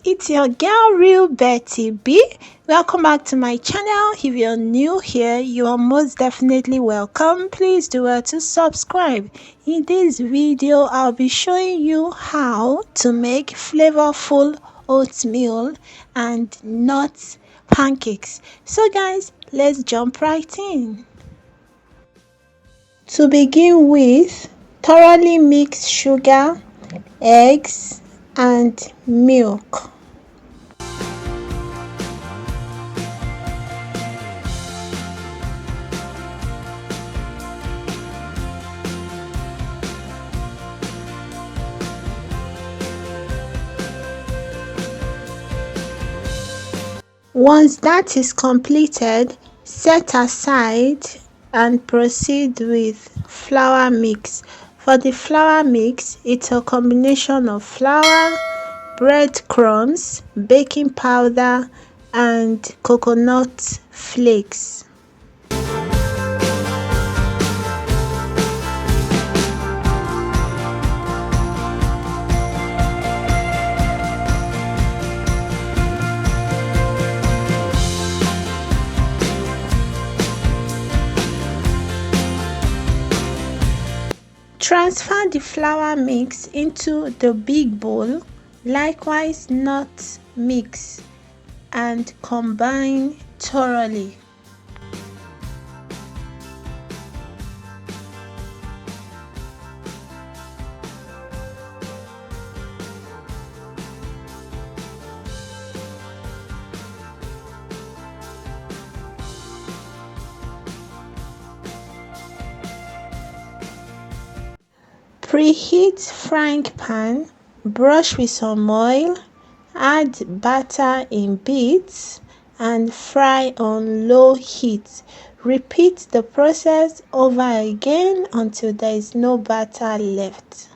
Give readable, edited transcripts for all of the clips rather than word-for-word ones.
it's your girl Real Betty B. Welcome back to my channel. If you're new here, you are most definitely welcome. Please do well to subscribe. In this video, I'll be showing you how to make flavorful oatmeal and nut pancakes. So guys, let's jump right in. To begin with, thoroughly mix sugar, eggs and milk. Once that is completed, set aside and proceed with flour mix. For the flour mix, it's a combination of flour, breadcrumbs, baking powder and coconut flakes. Transfer the flour mix into the big bowl, likewise nut mix, and combine thoroughly. Preheat frying pan, brush with some oil, add batter in bits and fry on low heat. Repeat the process over again until there is no batter left.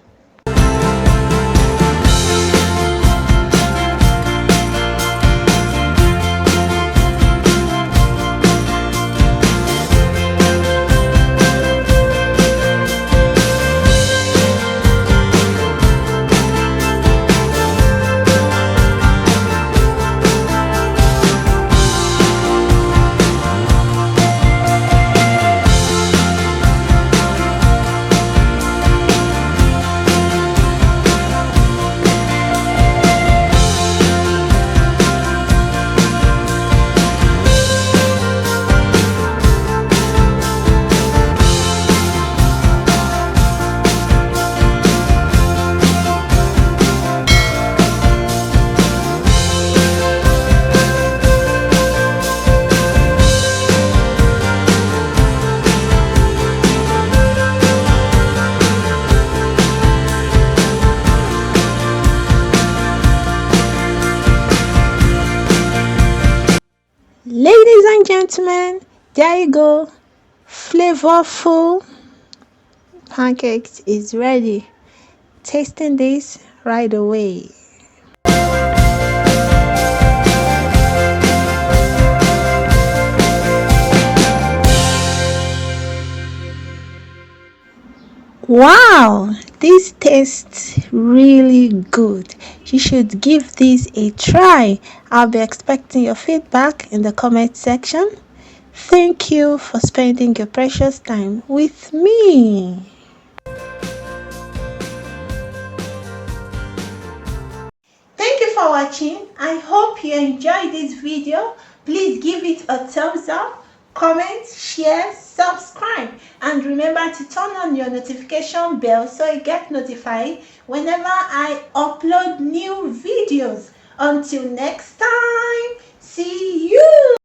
Ladies and gentlemen, there you go. Flavorful pancakes is ready. Tasting this right away. Wow, this tastes really good. You should give this a try. I'll be expecting your feedback in the comment section. Thank you for spending your precious time with me. Thank you for watching. I hope you enjoyed this video. Please give it a thumbs up, comment, share, subscribe, and remember to turn on your notification bell so you get notified whenever I upload new videos. Until next time, see you.